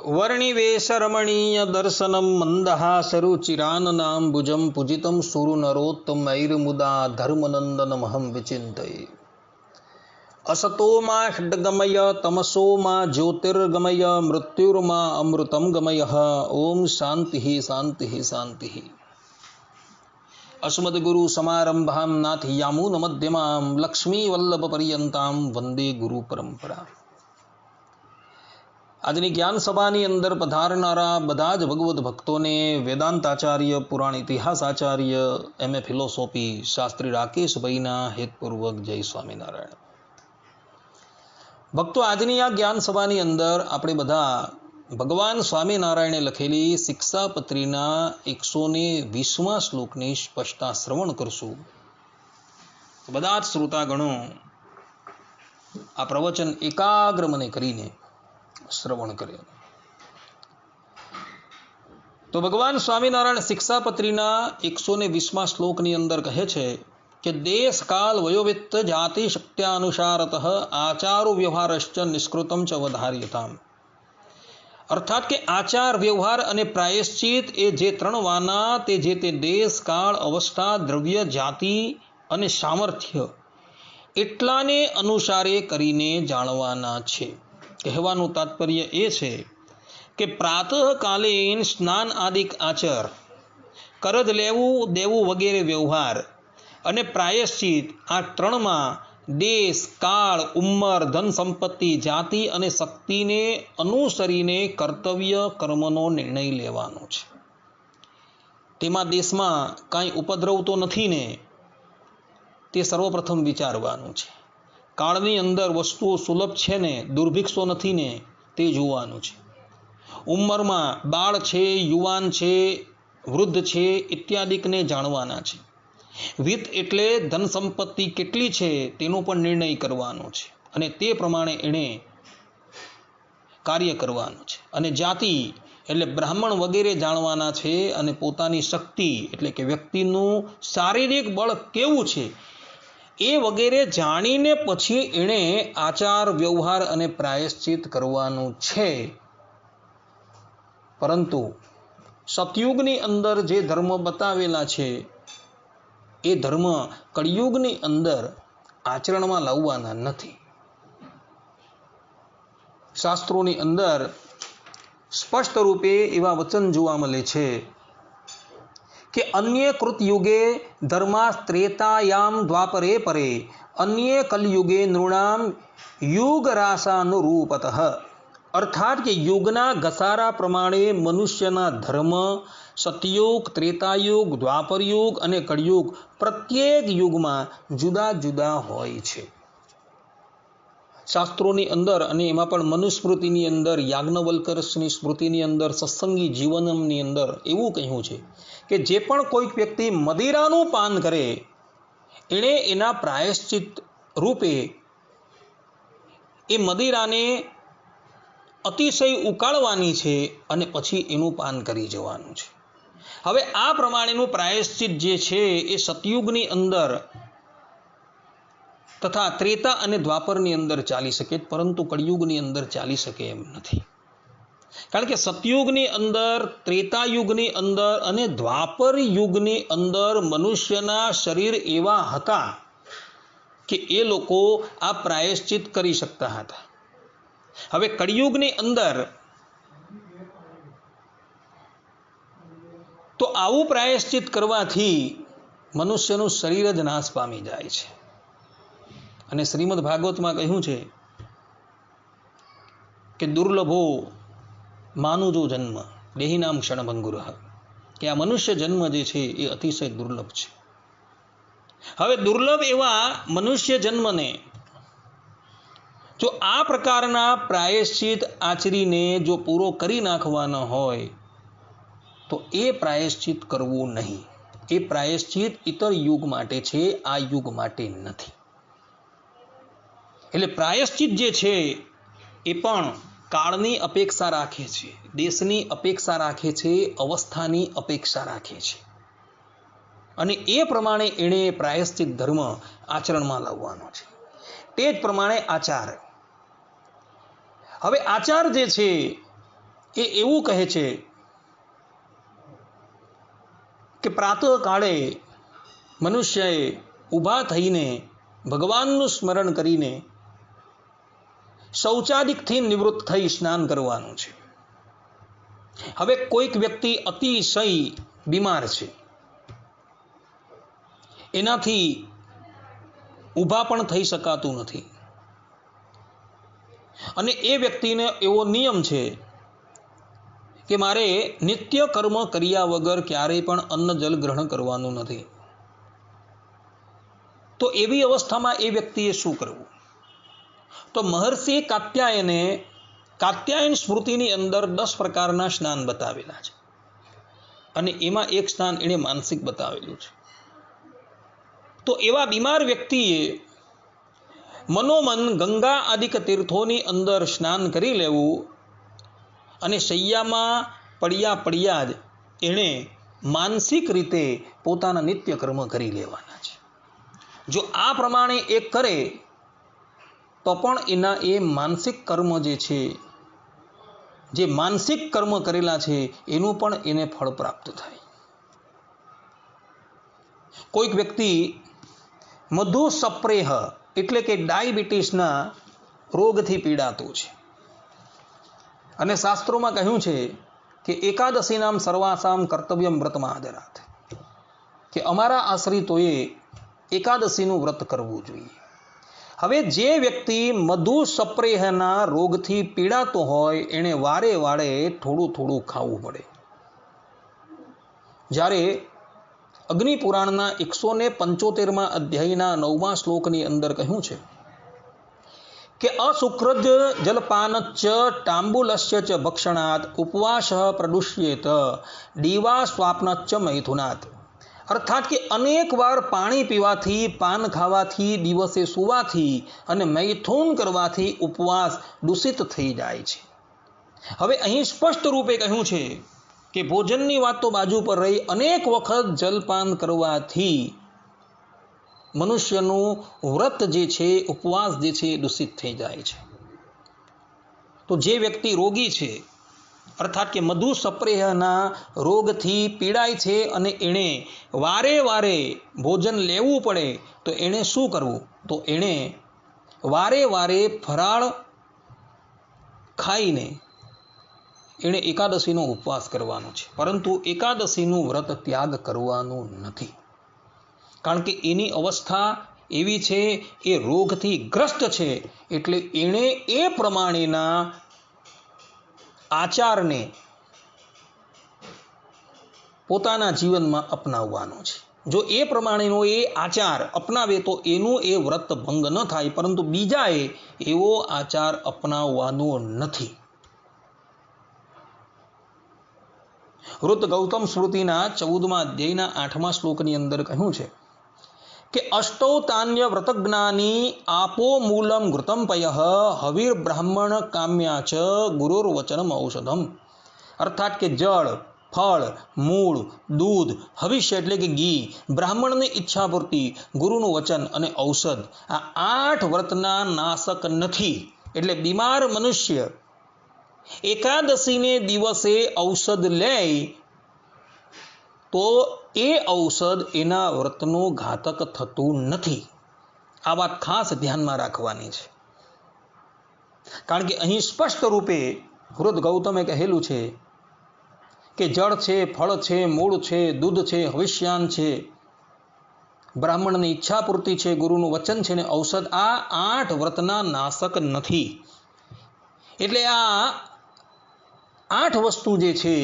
वर्णिवेशरमणीय दर्शनं मन्दहासरुचिराननाम्बुजं पूजितं सुरनरोत्तमैर्मुदा धर्मनन्दनमहं विचिन्तये। असतो मा षड्गमय तमसो मा ज्योतिर्गमय मृत्युर्मा अमृतं गमयः। ओम शांति शांति शांति। अस्मद्गुरु समारंभां नाथयामुनमध्यमां लक्ष्मीवल्लभपर्यन्तां वंदे गुरु परंपरा। આજની જ્ઞાન સભાની અંદર પધારનારા બધા જ ભગવદ્ ભક્તોને વેદાંતાચાર્ય, પુરાણ ઇતિહાસ આચાર્ય, એમએ ફિલોસોફી શાસ્ત્રી રાકેશભાઈના હેતપૂર્વક જય સ્વામિનારાયણ। ભક્તો, આજની આ જ્ઞાન સભાની અંદર આપણે બધા ભગવાન સ્વામિનારાયણે લખેલી શિક્ષાપત્રીના 120મા શ્લોકની સ્પષ્ટતા શ્રવણ કરશું। બધા જ શ્રોતાગણો આ પ્રવચન એકાગ્ર મને કરીને શ્રવણ કરે। તો ભગવાન સ્વામિનારાયણ શિક્ષાપત્રીના 120મા શ્લોકની અંદર કહે છે કે દેશ કાલ વયોવિત્ત જાતિ શક્ત્યાનુસારતઃ આચારો વ્યવહારશ્ચ નિષ્કૃતમ ચ વધાર્યતામ। અર્થાત કે આચાર, વ્યવહાર અને પ્રાયશ્ચિત એ જે ત્રણ વાના તે જે તે દેશ, કાળ, અવસ્થા, દ્રવ્ય, જાતિ અને સામર્થ્ય એટલાને અનુસારે કરીને જાણવાના છે। કહેવાનું તાત્પર્ય એ છે કે પ્રાતઃકાલીન સ્નાન આદિક આચર, કરજ લેવું દેવું વગેરે વ્યવહાર અને પ્રાયશ્ચિત આ ત્રણમાં દેશ, કાળ, ઉંમર, ધન સંપત્તિ, જાતિ અને શક્તિને અનુસરીને કર્તવ્ય કર્મનો નિર્ણય લેવાનો છે। તેમાં દેશમાં કાંઈ ઉપદ્રવ તો નથી ને, તે સર્વપ્રથમ વિચારવાનું છે। કાળની અંદર વસ્તુઓ સુલભ છે ને, દુર્ભિક્ષો નથી ને, તે જોવાનું છે। ઉંમરમાં બાળ છે, યુવાન છે, વૃદ્ધ છે ઇત્યાદિકને જાણવાના છે। વિત્ત એટલે ધન સંપત્તિ કેટલી છે તેનો પણ નિર્ણય કરવાનો છે અને તે પ્રમાણે એણે કાર્ય કરવાનું છે। અને જાતિ એટલે બ્રાહ્મણ વગેરે જાણવાના છે અને પોતાની શક્તિ એટલે કે વ્યક્તિનું શારીરિક બળ કેવું છે એ વગેરે જાણીને પછી એણે આચાર, વ્યવહાર અને પ્રાયશ્ચિત કરવાનું છે। પરંતુ સતયુગની અંદર જે ધર્મ બતાવેલા છે એ ધર્મ કળિયુગની અંદર આચરણમાં લાવવાના નથી। શાસ્ત્રોની અંદર સ્પષ્ટ રૂપે એવા વચન જોવા મળે છે કે અન્ય કૃતયુગે ધર્માસ્ત્રેતાયામ દ્વાપરે પરે અન્ય કલયુગે નૃણામ યુગરાશાનુરૂપતઃ। અર્થાત કે યુગના ઘસારા પ્રમાણે મનુષ્યના ધર્મ સતયુગ, ત્રેતાયુગ, દ્વાપરયુગ અને કળયુગ પ્રત્યેક યુગમાં જુદા જુદા હોય છે। શાસ્ત્રોની અંદર અને એમાં પણ મનુસ્મૃતિની અંદર, યાજ્ઞવલ્ક્યની સ્મૃતિની અંદર, સત્સંગી જીવનની અંદર એવું કહ્યું છે કે જે પણ કોઈક વ્યક્તિ મદિરાનું પાન કરે એણે એના પ્રાયશ્ચિત રૂપે એ મદિરાને અતિશય ઉકાળવાની છે અને પછી એનું પાન કરી જવાનું છે। હવે આ પ્રમાણેનું પ્રાયશ્ચિત જે છે એ સતયુગની અંદર તથા ત્રેતા અને દ્વાપરની અંદર ચાલી શકે, પરંતુ કળિયુગની અંદર ચાલી શકે એમ નથી। કારણ કે સતયુગની અંદર, ત્રેતાયુગની અંદર અને દ્વાપર યુગની અંદર મનુષ્યના શરીર એવા હતા કે એ લોકો આ પ્રાયશ્ચિત કરી શકતા હતા। હવે કળિયુગની અંદર તો આવું પ્રાયશ્ચિત કરવાથી મનુષ્યનું શરીર જ નાશ પામી જાય છે। અને શ્રીમદ ભાગવતમાં કહ્યું છે કે દુર્લભો માનુજો જન્મ દેહિનામ ક્ષણભંગુરઃ, કે આ મનુષ્ય જન્મ જે છે એ અતિશય દુર્લભ છે। હવે દુર્લભ એવા મનુષ્ય જન્મને જો આ પ્રકારના પ્રાયશ્ચિત આચરીને જો પૂરો કરી નાખવાનો હોય તો એ પ્રાયશ્ચિત કરવું નહીં। એ પ્રાયશ્ચિત ઇતર યુગ માટે છે, આ યુગ માટે નથી। એટલે પ્રાયશ્ચિત જે છે એ પણ કાળની અપેક્ષા રાખે છે, દેશની અપેક્ષા રાખે છે, અવસ્થાની અપેક્ષા રાખે છે અને એ પ્રમાણે એણે પ્રાયશ્ચિત ધર્મ આચરણમાં લાવવાનો છે। તે જ પ્રમાણે આચાર। હવે આચાર જે છે એ એવું કહે છે કે પ્રાતઃકાળે મનુષ્યએ ઊભા થઈને ભગવાનનું સ્મરણ કરીને શૌચાદિકથી નિવૃત્ત થઈ સ્નાન કરવાનું છે. હવે કોઈક વ્યક્તિ અતિશય બીમાર છે, એનાથી ઊભા પણ થઈ શકાતું નથી, અને એ વ્યક્તિને એવો નિયમ છે કે મારે નિત્ય કર્મ કર્યા વગર ક્યારેય પણ અન્ન જલ ગ્રહણ કરવાનું નથી. તો એવી અવસ્થામાં એ વ્યક્તિએ શું કરવું? તો મહર્ષિ કાત્યાયન સ્મૃતિની અંદર 10 પ્રકારના સ્નાન બતાવેલા છે, અને એમાં એક સ્નાન એણે માનસિક બતાવેલું છે. તો એવા બીમાર વ્યક્તિએ મનોમન ગંગા આદિક તીર્થોની અંદર સ્નાન કરી લેવું, અને શૈયામાં પડ્યા જ એણે માનસિક રીતે પોતાના નિત્ય કર્મ કરી લેવાના છે. જો આ પ્રમાણે એ કરે તો પણ એના એ માનસિક કર્મ જે છે, જે માનસિક કર્મ કરેલા છે એનું પણ એને ફળ પ્રાપ્ત થાય. કોઈક વ્યક્તિ મધુસપ્રેહ એટલે કે ડાયાબિટીસના રોગથી પીડાતું છે, અને શાસ્ત્રોમાં કહ્યું છે કે એકાદશીનામ સર્વાસામ કર્તવ્યમ વ્રતમાદરાત, કે અમારા આશ્રિતોએ એકાદશીનું વ્રત કરવું જોઈએ. હવે જે વ્યક્તિ મધુસપ્રેહના રોગથી પીડાતો હોય એણે વારે વારે થોડું થોડું ખાવું પડે. જ્યારે અગ્નિપુરાણના 175મા અધ્યાયના 9મા શ્લોકની અંદર કહ્યું છે કે અશુક્રજ જલપાનચ્ચ તાંબુલસ્ય ચ ભક્ષણાત ઉપવાસ પ્રદુષ્યેત દીવા સ્વાપ્નચ્ચ મૈથુનાત. અર્થાત કે અનેક વાર પાણી પીવાથી, પાન ખાવાથી, દિવસે સૂવાથી અને મૈથુન કરવાથી ઉપવાસ દૂષિત થઈ જાય છે. હવે અહીં સ્પષ્ટ રૂપે કહ્યું છે કે ભોજનની વાત તો બાજુ પર રહી, અનેક વખત જલપાન કરવાથી મનુષ્યનું વ્રત જે છે, ઉપવાસ જે છે એ દૂષિત થઈ જાય છે. તો જે વ્યક્તિ રોગી છે, અર્થાત કે મધુસપ્રેહના રોગથી પીડાય છે, અને એણે વારે વારે ભોજન લેવું પડે, તો એણે શું કરવું? તો એણે વારે વારે ફરાળ ખાઈને એણે એકાદશીનો ઉપવાસ કરવાનો છે, પરંતુ એકાદશીનું વ્રત ત્યાગ કરવાનું નથી. કારણ કે એની અવસ્થા એવી છે, એ રોગથી ગ્રસ્ત છે, એટલે એણે એ પ્રમાણેના આચારને પોતાના જીવનમાં અપનાવવાનો છે. જો એ પ્રમાણેનો એ આચાર અપનાવે તો એનું એ વ્રત ભંગ ન થાય, પરંતુ બીજાએ એવો આચાર અપનાવવાનો નથી. વૃદ્ધ ગૌતમ સ્મૃતિના 14મા અધ્યાયના 8મા શ્લોકની અંદર કહ્યું છે કે અષ્ટૌ તાન્ય વ્રતજ્ઞાની આપો મૂલમ ઘૃતમ પયઃ હવિર બ્રાહ્મણ કામ્યા ચ ગુરુર્વચનમ ઔષધમ. અર્થાત કે જળ, ફળ, મૂળ, દૂધ, હવિષ્ય એટલે કે ઘી, બ્રાહ્મણની ઈચ્છાપૂર્તિ, ગુરુનું વચન અને ઔષધ, આ 8 વ્રતના નાશક નથી. એટલે બીમાર મનુષ્ય એકાદશીને દિવસે ઔષધ લે તો એ ઔષધ એના વ્રતનું ઘાતક થતું નથી. આ વાત ખાસ ધ્યાનમાં રાખવાની છે. કારણ કે અહીં સ્પષ્ટ રૂપે વૃદ્ધ ગૌતમે કહેલું છે કે જળ છે, ફળ છે, મૂળ છે, દૂધ છે, હવિષ્યાન છે, બ્રાહ્મણની ઈચ્છાપૂર્તિ છે, ગુરુનું વચન છે ને ઔષધ, આ 8 વ્રતના નાશક નથી. એટલે આ 8 વસ્તુ જે છે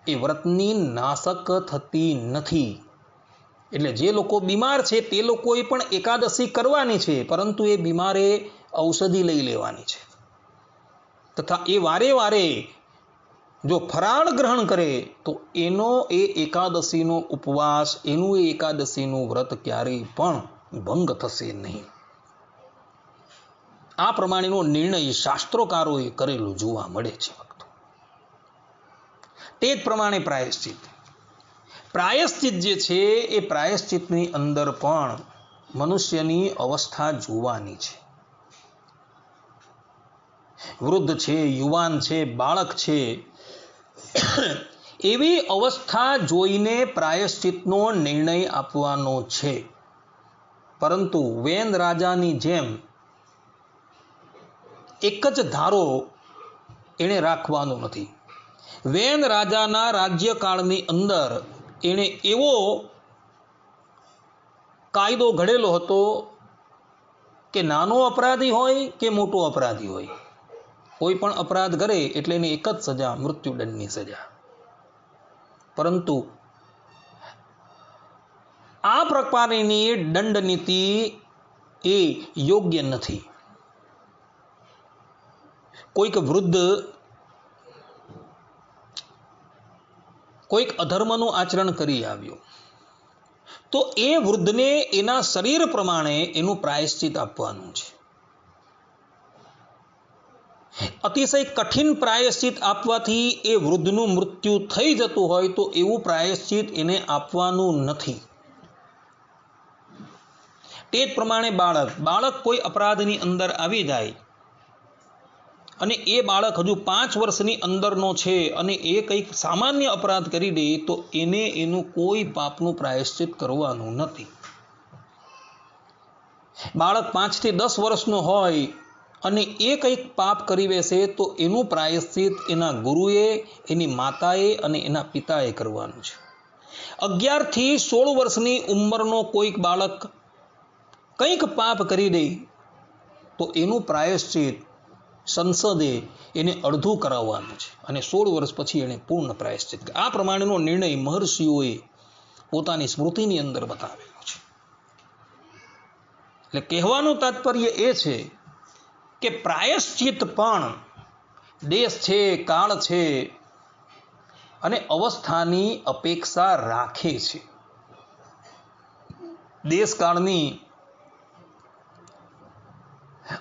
એ વ્રતની નાશક થતી નથી. એટલે જે લોકો બીમાર છે તે લોકોએ પણ એકાદશી કરવાની છે, પરંતુ એ બીમારે ઔષધિ લઈ લેવાની છે. તથા એ વારે વારે જો ફરાળ ગ્રહણ કરે તો એનો એ એકાદશીનો ઉપવાસ, એનું એ એકાદશીનું વ્રત ક્યારેય પણ ભંગ થશે નહીં. આ પ્રમાણેનો નિર્ણય શાસ્ત્રોકારોએ કરેલો જોવા મળે છે. તે જ પ્રમાણે પ્રાયશ્ચિત જે છે એ પ્રાયશ્ચિતની અંદર પણ મનુષ્યની અવસ્થા જોવાની છે. વૃદ્ધ છે, યુવાન છે, બાળક છે, એવી અવસ્થા જોઈને પ્રાયશ્ચિતનો નિર્ણય આપવાનો છે. પરંતુ વેન રાજાની જેમ એક જ ધારો એણે રાખવાનો નથી. વેન રાજાના રાજ્યકાળની અંદર એણે એવો કાયદો ઘડેલો હતો કે નાનો અપરાધી હોય કે મોટો અપરાધી હોય, કોઈ પણ અપરાધ કરે એટલે એની એક જ સજા, મૃત્યુદંડની સજા. પરંતુ આ પ્રકારની દંડ નીતિ એ યોગ્ય નથી. કોઈક વૃદ્ધ કોઈક અધર્મનું આચરણ કરી આવ્યો તો એ વૃદ્ધને એના શરીર પ્રમાણે એનું પ્રાયશ્ચિત આપવાનું છે. અતિશય કઠિન પ્રાયશ્ચિત આપવાથી એ વૃદ્ધનું મૃત્યુ થઈ જતું હોય તો એવું પ્રાયશ્ચિત એને આપવાનું નથી. તે જ પ્રમાણે બાળક કોઈ અપરાધની અંદર આવી જાય અને એ બાળક હજુ 5 વર્ષની અંદરનો છે અને એ કંઈક સામાન્ય અપરાધ કરી દે તો એને એનું કોઈ પાપનું પ્રાયશ્ચિત કરવાનું નથી. બાળક 5 થી 10 વર્ષનો હોય અને એ કંઈક પાપ કરી બેસે તો એનું પ્રાયશ્ચિત એના ગુરુએ, એની માતાએ અને એના પિતાએ કરવાનું છે. 11 થી 16 વર્ષની ઉંમરનો કોઈક બાળક કંઈક પાપ કરી દે તો એનું પ્રાયશ્ચિત સંસદે એને અડધું કરાવવાનું છે અને 16 વર્ષ પછી એને પૂર્ણ પ્રાયશ્ચિત. આ પ્રમાણેનો નિર્ણય મહર્ષિઓએ પોતાની સ્મૃતિની અંદર બતાવેલો છે. એટલે કહેવાનું તાત્પર્ય એ છે કે પ્રાયશ્ચિત પણ દેશ છે, કાળ છે અને અવસ્થાની અપેક્ષા રાખે છે. દેશકાળની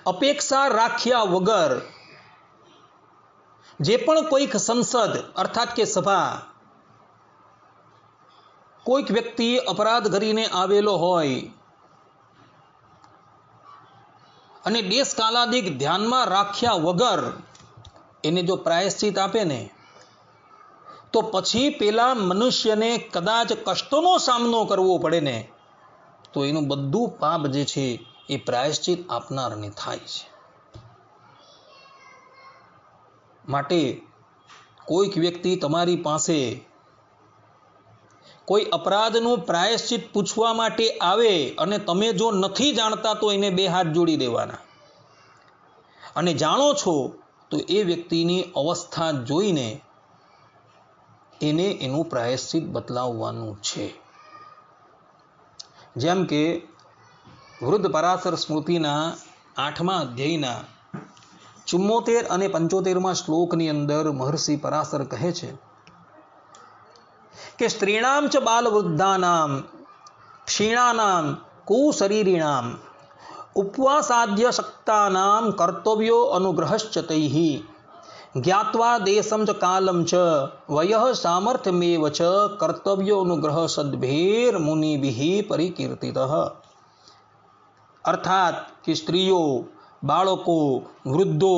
અપેક્ષા રાખ્યા વગર જે પણ કોઈક સંસદ અર્થાત કે સભા કોઈક વ્યક્તિ અપરાધ કરીને આવેલો હોય અને દેશકાલાદિક ધ્યાનમાં રાખ્યા વગર એને જો પ્રાયશ્ચિત આપે ને તો પછી પેલા મનુષ્યને કદાચ કષ્ટનો સામનો કરવો પડે ને તો એનું બધું પાપ જે છે એ પ્રાયશ્ચિત આપનારને થાય છે. માટે કોઈક વ્યક્તિ તમારી પાસે કોઈ અપરાધનું પ્રાયશ્ચિત પૂછવા માટે આવે અને તમે જો નથી જાણતા તો એને 2 હાથ જોડી દેવાના અને જાણો છો તો એ વ્યક્તિની અવસ્થા જોઈને એને એનું પ્રાયશ્ચિત બતલાવવાનું છે. જેમ કે વૃદ્ધ પરાશર સ્મૃતિના 8મા અધ્યાયના 74 અને 75મા શ્લોકની અંદર મહર્ષિ પરાશર કહે છે કે સ્ત્રીણામ ચ બાલવૃદ્ધાનામ ક્ષીણાનામ કુશરીરિણામ ઉપવાસાદ્ય શક્તાનામ કર્તવ્યો અનુગ્રહશ્ચ તૈઃ જ્ઞાત્વા દેશમ ચ કાલમ ચ વયઃ સામર્થ્યમેવ ચ કર્તવ્યો અનુગ્રહ સદ્ભેર મુનિભિઃ પરિકીર્તિતઃ. અર્થાત કે સ્ત્રીઓ, બાળકો, વૃદ્ધો,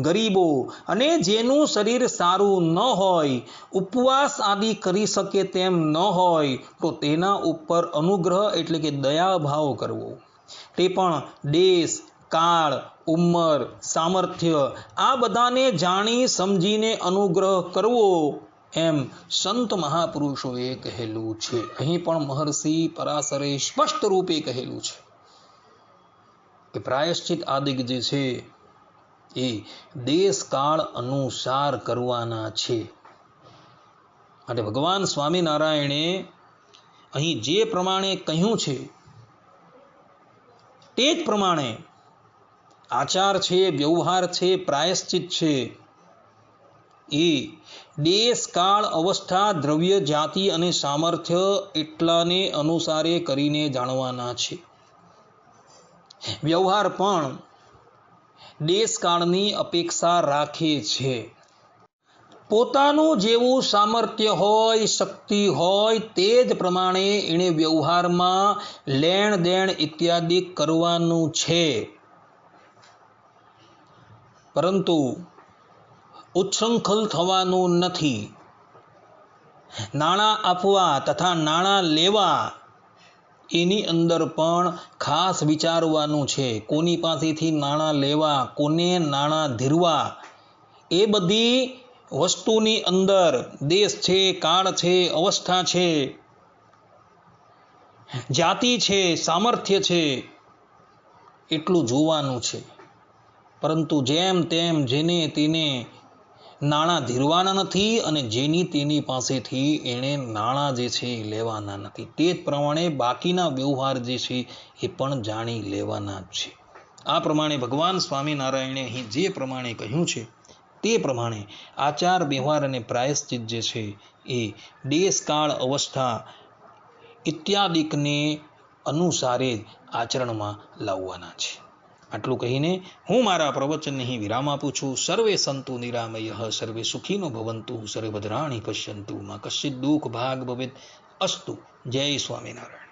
ગરીબો અને જેનું શરીર સારું ન હોય, ઉપવાસ આદિ કરી શકે તેમ ન હોય તો તેના ઉપર અનુગ્રહ એટલે કે દયાભાવ કરવો. તે પણ દેશ, કાળ, ઉંમર, સામર્થ્ય આ બધાને જાણી સમજીને અનુગ્રહ કરવો એમ સંત મહાપુરુષોએ કહેલું છે. અહીં પણ મહર્ષિ પરાશરે સ્પષ્ટ રૂપે કહેલું છે કે પ્રાયશ્ચિત આદિક જે છે એ દેશ કાળ અનુસાર કરવાના છે. માટે ભગવાન સ્વામિનારાયણે અહીં જે પ્રમાણે કહ્યું છે તે જ પ્રમાણે આચાર છે, વ્યવહાર છે, પ્રાયશ્ચિત છે એ દેશ, કાળ, અવસ્થા, દ્રવ્ય, જાતિ અને સામર્થ્ય એટલાને અનુસારે કરીને જાણવાના છે. વ્યવહાર પણ દેશકાળની અપેક્ષા રાખે છે. પોતાનું જેવું સામર્થ્ય હોય, શક્તિ હોય તે જ પ્રમાણે એણે વ્યવહારમાં લેણ દેણ ઇત્યાદિ કરવાનું છે. પરંતુ ઉચ્છૃંખલ થવાનું નથી. નાણાં આપવા તથા નાણાં લેવા એની અંદર પણ ખાસ વિચારવાનું છે. કોની પાસેથી નાણાં લેવા, કોને નાણાં ધીરવા, એ બધી વસ્તુની અંદર દેશ છે, કાળ છે, અવસ્થા છે, જાતિ છે, સામર્થ્ય છે, એટલું જોવાનું છે. પરંતુ જેમ તેમ જેને તેને નાણાં ધીરવાના નથી અને જેની તેની પાસેથી એણે નાણાં જે છે એ લેવાના નથી. તે જ પ્રમાણે બાકીના વ્યવહાર જે છે એ પણ જાણી લેવાના જ છે. આ પ્રમાણે ભગવાન સ્વામિનારાયણે અહીં જે પ્રમાણે કહ્યું છે તે પ્રમાણે આચાર વ્યવહાર અને પ્રાયશ્ચિત જે છે એ દેશ કાળ અવસ્થા ઇત્યાદિકને અનુસારે જ આચરણમાં લાવવાના છે. આટલું કહીને હું મારા પ્રવચનને અહીં વિરામ આપું છું. સર્વે સંતુ નિરામયઃ, સર્વે સુખીનો ભવંતુ, સર્વે ભદ્રાણિ પશ્યન્તુ, મા કશ્ચિદ દુઃખ ભાગ ભવેત અસ્તુ. જય સ્વામિનારાયણ.